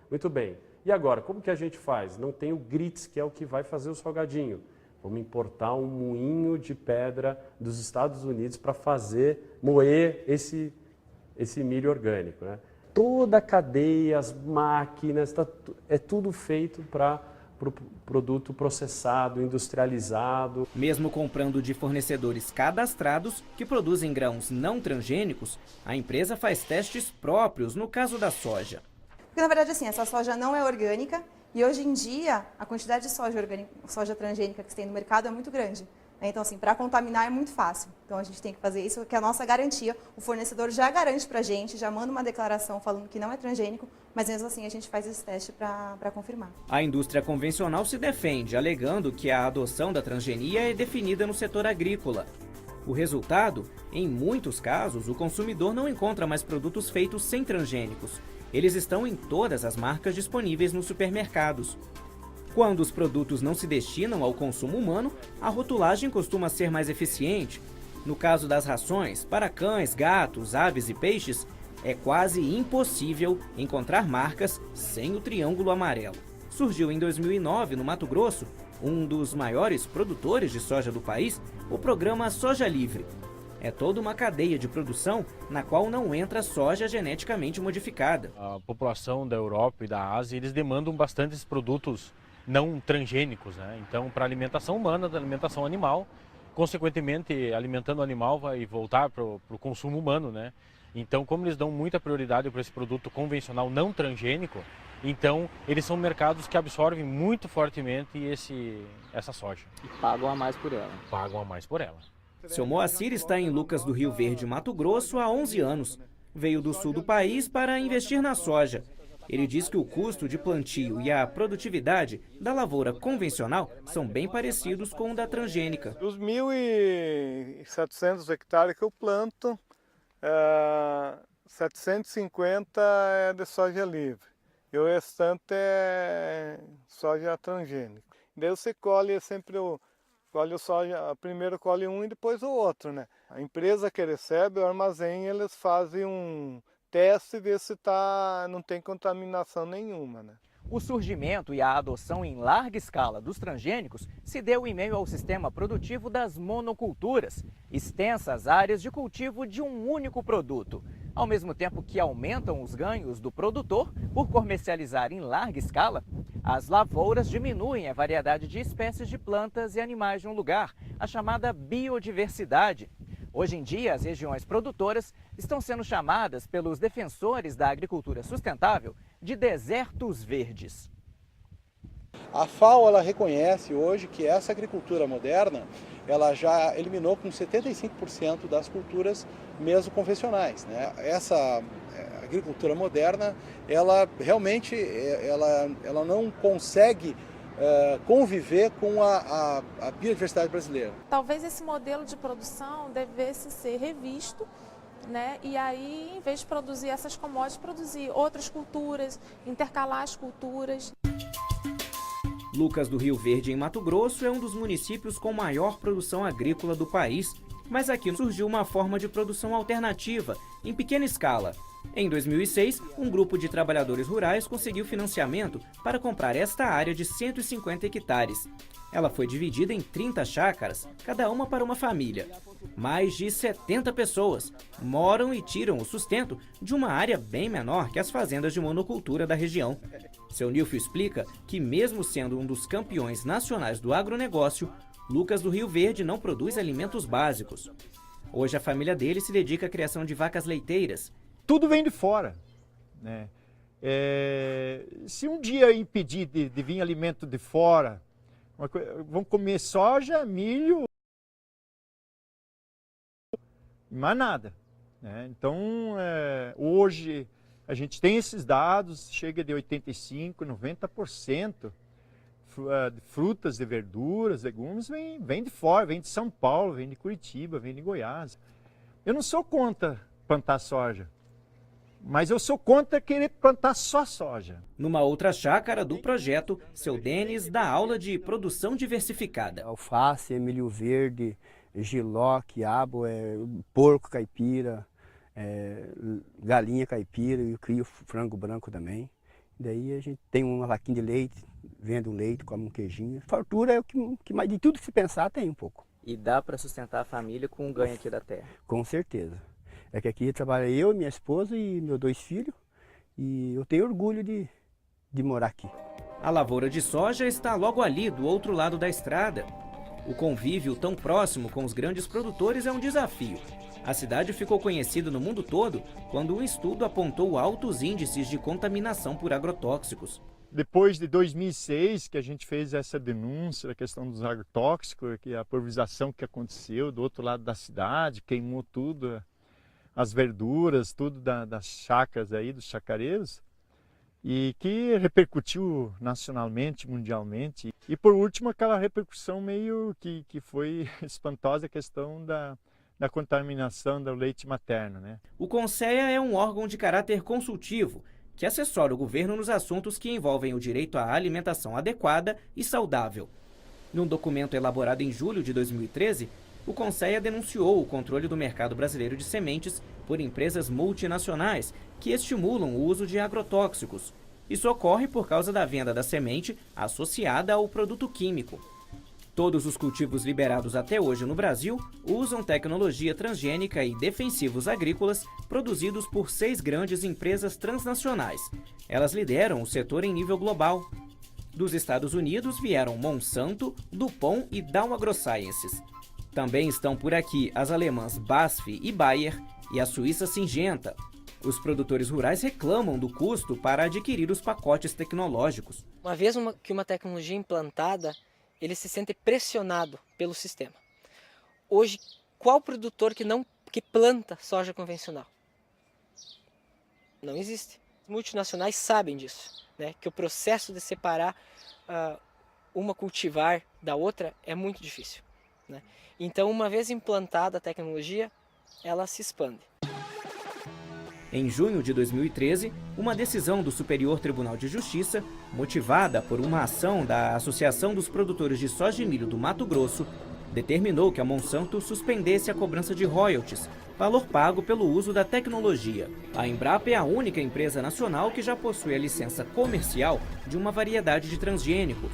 Muito bem. E agora, como que a gente faz? Não tem o grits, que é o que vai fazer o salgadinho. Vamos importar um moinho de pedra dos Estados Unidos para moer esse milho orgânico. Né? Toda a cadeia, as máquinas, é tudo feito para o produto processado, industrializado. Mesmo comprando de fornecedores cadastrados que produzem grãos não transgênicos, a empresa faz testes próprios no caso da soja. Porque, na verdade, assim, essa soja não é orgânica e hoje em dia a quantidade de soja transgênica que se tem no mercado é muito grande. Então, assim, para contaminar é muito fácil. Então, a gente tem que fazer isso, que é a nossa garantia. O fornecedor já garante para a gente, já manda uma declaração falando que não é transgênico, mas mesmo assim a gente faz esse teste para confirmar. A indústria convencional se defende, alegando que a adoção da transgenia é definida no setor agrícola. O resultado? Em muitos casos, o consumidor não encontra mais produtos feitos sem transgênicos. Eles estão em todas as marcas disponíveis nos supermercados. Quando os produtos não se destinam ao consumo humano, a rotulagem costuma ser mais eficiente. No caso das rações, para cães, gatos, aves e peixes, é quase impossível encontrar marcas sem o triângulo amarelo. Surgiu em 2009, no Mato Grosso, um dos maiores produtores de soja do país, o programa Soja Livre. É toda uma cadeia de produção na qual não entra soja geneticamente modificada. A população da Europa e da Ásia, eles demandam bastante esses produtos não transgênicos, né? Então, para alimentação humana, da alimentação animal, consequentemente, alimentando o animal vai voltar para o consumo humano, né? Então, como eles dão muita prioridade para esse produto convencional não transgênico, então eles são mercados que absorvem muito fortemente essa soja. E pagam a mais por ela. Pagam a mais por ela. Seu Moacir está em Lucas do Rio Verde, Mato Grosso, há 11 anos. Veio do sul do país para investir na soja. Ele diz que o custo de plantio e a produtividade da lavoura convencional são bem parecidos com o da transgênica. Dos 1.700 hectares que eu planto, 750 é de soja livre e o restante é soja transgênica. Daí você colhe sempre colhe o soja, primeiro colhe um e depois o outro, né? A empresa que recebe, o armazém, eles fazem um teste e ver se não tem contaminação nenhuma, né? O surgimento e a adoção em larga escala dos transgênicos se deu em meio ao sistema produtivo das monoculturas, extensas áreas de cultivo de um único produto, ao mesmo tempo que aumentam os ganhos do produtor por comercializar em larga escala. As lavouras diminuem a variedade de espécies de plantas e animais de um lugar, a chamada biodiversidade. Hoje em dia, as regiões produtoras estão sendo chamadas pelos defensores da agricultura sustentável de desertos verdes. A FAO ela reconhece hoje que essa agricultura moderna ela já eliminou com 75% das culturas mesmo convencionais, né? Essa agricultura moderna ela realmente ela não consegue conviver com a biodiversidade brasileira. Talvez esse modelo de produção devesse ser revisto, né? E aí, em vez de produzir essas commodities, produzir outras culturas, intercalar as culturas. Lucas do Rio Verde, em Mato Grosso, é um dos municípios com maior produção agrícola do país, mas aqui surgiu uma forma de produção alternativa, em pequena escala. Em 2006, um grupo de trabalhadores rurais conseguiu financiamento para comprar esta área de 150 hectares. Ela foi dividida em 30 chácaras, cada uma para uma família. Mais de 70 pessoas moram e tiram o sustento de uma área bem menor que as fazendas de monocultura da região. Seu Nilfio explica que, mesmo sendo um dos campeões nacionais do agronegócio, Lucas do Rio Verde não produz alimentos básicos. Hoje a família dele se dedica à criação de vacas leiteiras. Tudo vem de fora, né? Se um dia impedir de vir alimento de fora, vão comer soja, milho e mais nada, né? Então, hoje a gente tem esses dados, chega de 85%, 90% de frutas, de verduras, legumes, vem de fora, vem de São Paulo, vem de Curitiba, vem de Goiás. Eu não sou contra plantar soja, mas eu sou contra querer plantar só soja. Numa outra chácara do projeto, seu Denis dá aula de produção diversificada. Alface, milho verde, jiló, quiabo, porco caipira, galinha caipira, e eu crio frango branco também. Daí a gente tem uma vaquinha de leite, vende um leite, come um queijinho. Fartura é o que mais de tudo que se pensar tem um pouco. E dá para sustentar a família com o ganho aqui da terra? Com certeza. É que aqui trabalha eu, minha esposa e meus 2 filhos, e eu tenho orgulho de morar aqui. A lavoura de soja está logo ali, do outro lado da estrada. O convívio tão próximo com os grandes produtores é um desafio. A cidade ficou conhecida no mundo todo quando um estudo apontou altos índices de contaminação por agrotóxicos. Depois de 2006, que a gente fez essa denúncia da questão dos agrotóxicos, que a pulverização que aconteceu do outro lado da cidade, queimou tudo, as verduras, tudo das chácaras aí, dos chacareiros, e que repercutiu nacionalmente, mundialmente. E por último, aquela repercussão meio que foi espantosa, a questão da contaminação do leite materno, né? O CONSEA é um órgão de caráter consultivo, que assessora o governo nos assuntos que envolvem o direito à alimentação adequada e saudável. Num documento elaborado em julho de 2013, o CONSEA denunciou o controle do mercado brasileiro de sementes por empresas multinacionais que estimulam o uso de agrotóxicos. Isso ocorre por causa da venda da semente associada ao produto químico. Todos os cultivos liberados até hoje no Brasil usam tecnologia transgênica e defensivos agrícolas produzidos por 6 grandes empresas transnacionais. Elas lideram o setor em nível global. Dos Estados Unidos vieram Monsanto, DuPont e Dow AgroSciences. Também estão por aqui as alemãs BASF e Bayer e a Suíça Syngenta. Os produtores rurais reclamam do custo para adquirir os pacotes tecnológicos. Uma vez que uma tecnologia implantada, ele se sente pressionado pelo sistema. Hoje, qual produtor que planta soja convencional? Não existe. Os multinacionais sabem disso, né? Que o processo de separar uma cultivar da outra é muito difícil, né? Então, uma vez implantada a tecnologia, ela se expande. Em junho de 2013, uma decisão do Superior Tribunal de Justiça, motivada por uma ação da Associação dos Produtores de Soja e Milho do Mato Grosso, determinou que a Monsanto suspendesse a cobrança de royalties, valor pago pelo uso da tecnologia. A Embrapa é a única empresa nacional que já possui a licença comercial de uma variedade de transgênico.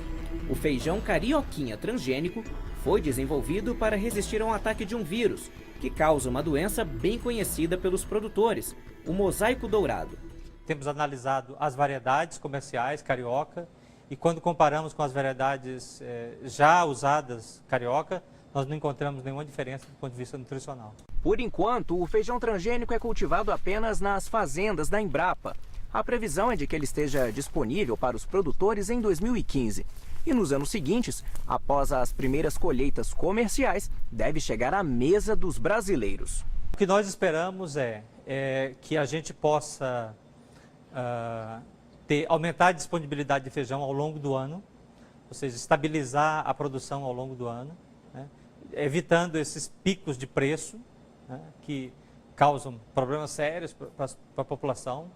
O feijão carioquinha transgênico foi desenvolvido para resistir a um ataque de um vírus, que causa uma doença bem conhecida pelos produtores, o mosaico dourado. Temos analisado as variedades comerciais carioca e quando comparamos com as variedades já usadas carioca, nós não encontramos nenhuma diferença do ponto de vista nutricional. Por enquanto, o feijão transgênico é cultivado apenas nas fazendas da Embrapa. A previsão é de que ele esteja disponível para os produtores em 2015. E nos anos seguintes, após as primeiras colheitas comerciais, deve chegar à mesa dos brasileiros. O que nós esperamos é que a gente possa aumentar a disponibilidade de feijão ao longo do ano, ou seja, estabilizar a produção ao longo do ano, né, evitando esses picos de preço, né, que causam problemas sérios para a população.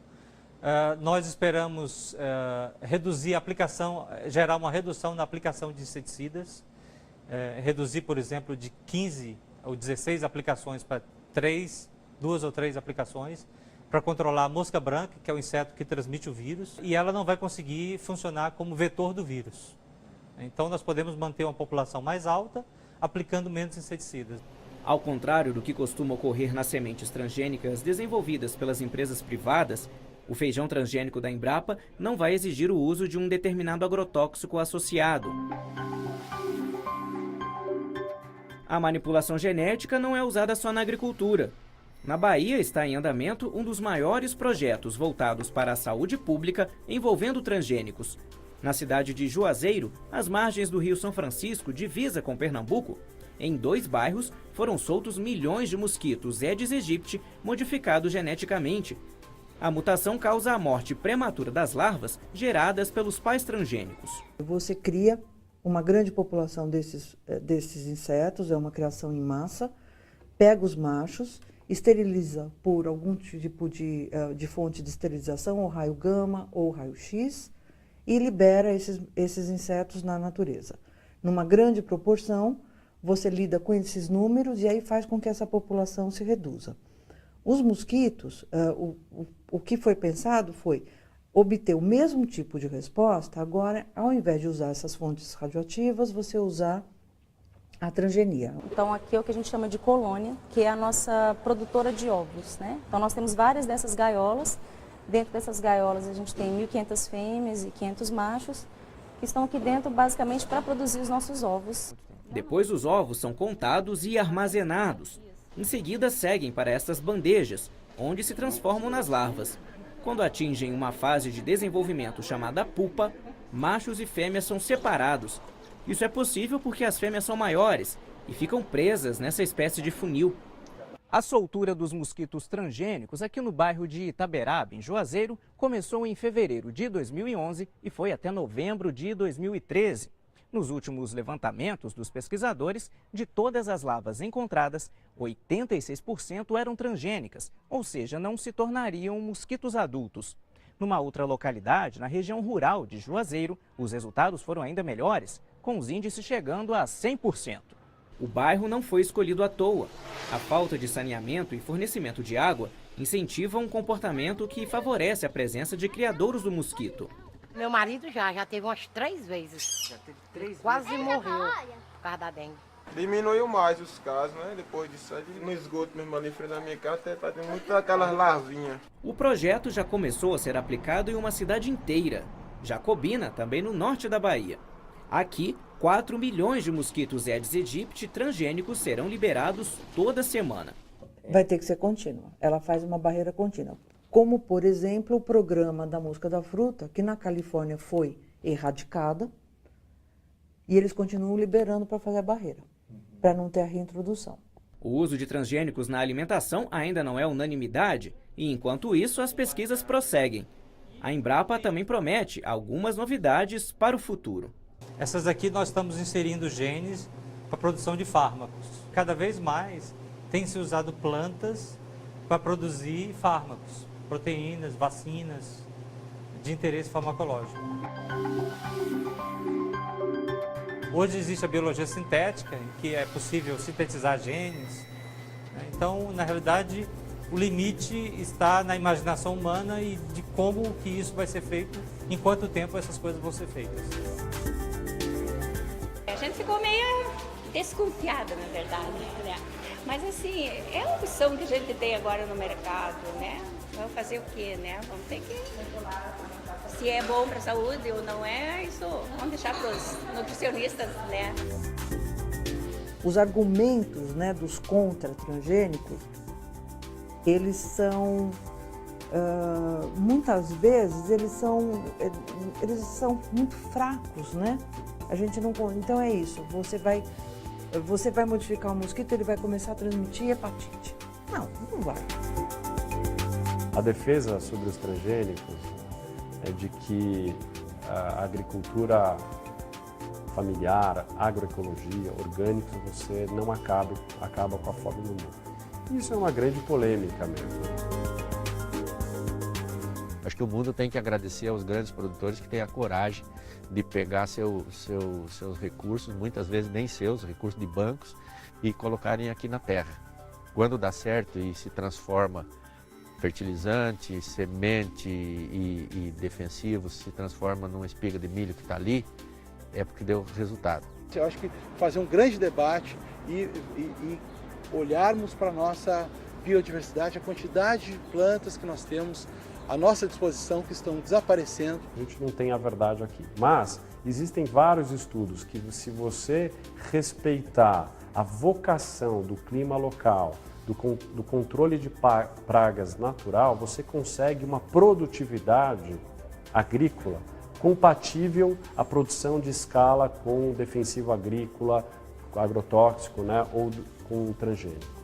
Nós esperamos reduzir a aplicação, gerar uma redução na aplicação de inseticidas, reduzir, por exemplo, de 15 ou 16 aplicações para 2 ou 3 aplicações, para controlar a mosca branca, que é o inseto que transmite o vírus, e ela não vai conseguir funcionar como vetor do vírus. Então nós podemos manter uma população mais alta, aplicando menos inseticidas. Ao contrário do que costuma ocorrer nas sementes transgênicas desenvolvidas pelas empresas privadas, o feijão transgênico da Embrapa não vai exigir o uso de um determinado agrotóxico associado. A manipulação genética não é usada só na agricultura. Na Bahia está em andamento um dos maiores projetos voltados para a saúde pública envolvendo transgênicos. Na cidade de Juazeiro, às margens do Rio São Francisco, divisa com Pernambuco, em 2 bairros foram soltos milhões de mosquitos Aedes aegypti modificados geneticamente. A mutação causa a morte prematura das larvas geradas pelos pais transgênicos. Você cria uma grande população desses insetos, é uma criação em massa, pega os machos, esteriliza por algum tipo de fonte de esterilização, ou raio gama ou raio X, e libera esses insetos na natureza. Numa grande proporção, você lida com esses números e aí faz com que essa população se reduza. Os mosquitos, o que foi pensado foi obter o mesmo tipo de resposta, agora, ao invés de usar essas fontes radioativas, você usar a transgenia. Então aqui é o que a gente chama de colônia, que é a nossa produtora de ovos, né? Então nós temos várias dessas gaiolas. Dentro dessas gaiolas a gente tem 1.500 fêmeas e 500 machos, que estão aqui dentro basicamente para produzir os nossos ovos. Depois os ovos são contados e armazenados. Em seguida seguem para essas bandejas, onde se transformam nas larvas. Quando atingem uma fase de desenvolvimento chamada pupa, machos e fêmeas são separados. Isso é possível porque as fêmeas são maiores e ficam presas nessa espécie de funil. A soltura dos mosquitos transgênicos aqui no bairro de Itaberaba, em Juazeiro, começou em fevereiro de 2011 e foi até novembro de 2013. Nos últimos levantamentos dos pesquisadores, de todas as larvas encontradas, 86% eram transgênicas, ou seja, não se tornariam mosquitos adultos. Numa outra localidade, na região rural de Juazeiro, os resultados foram ainda melhores, com os índices chegando a 100%. O bairro não foi escolhido à toa. A falta de saneamento e fornecimento de água incentivam um comportamento que favorece a presença de criadouros do mosquito. Meu marido já teve umas 3 vezes. Já teve 3 vezes? Quase morreu por causa da dengue. Diminuiu mais os casos, né? Depois disso, no esgoto mesmo ali em frente da minha casa, tá tendo muitas aquelas larvinhas. O projeto já começou a ser aplicado em uma cidade inteira, Jacobina, também no norte da Bahia. Aqui, 4 milhões de mosquitos Aedes aegypti transgênicos serão liberados toda semana. Vai ter que ser contínua. Ela faz uma barreira contínua. Como, por exemplo, o programa da mosca da fruta, que na Califórnia foi erradicada, e eles continuam liberando para fazer a barreira, para não ter a reintrodução. O uso de transgênicos na alimentação ainda não é unanimidade, e enquanto isso as pesquisas prosseguem. A Embrapa também promete algumas novidades para o futuro. Essas aqui nós estamos inserindo genes para a produção de fármacos. Cada vez mais tem se usado plantas para produzir fármacos, proteínas, vacinas de interesse farmacológico. Hoje existe a biologia sintética, em que é possível sintetizar genes. Então, na realidade, o limite está na imaginação humana e de como que isso vai ser feito, em quanto tempo essas coisas vão ser feitas. A gente ficou meio desconfiada, na verdade, né? Mas assim, é a opção que a gente tem agora no mercado, né? Vamos fazer o quê, né? Vamos ter que... Se é bom para a saúde ou não é, isso vamos deixar para os nutricionistas, né? Os argumentos, né, dos contra-transgênicos, eles são, muitas vezes, eles são muito fracos, né? A gente não... Então é isso, você vai modificar o mosquito, ele vai começar a transmitir hepatite. Não vai. A defesa sobre os transgênicos é de que a agricultura familiar, agroecologia, orgânicos, você não acaba com a fome no mundo. Isso é uma grande polêmica mesmo. Acho que o mundo tem que agradecer aos grandes produtores que têm a coragem de pegar seus recursos, muitas vezes nem seus, recursos de bancos, e colocarem aqui na terra. Quando dá certo e se transforma fertilizante, semente e defensivos, se transforma numa espiga de milho que está ali, é porque deu resultado. Eu acho que fazer um grande debate e olharmos para a nossa biodiversidade, a quantidade de plantas que nós temos à nossa disposição que estão desaparecendo. A gente não tem a verdade aqui, mas existem vários estudos que, se você respeitar a vocação do clima local, do controle de pragas natural, você consegue uma produtividade agrícola compatível à produção de escala com defensivo agrícola, agrotóxico, né, ou com transgênico.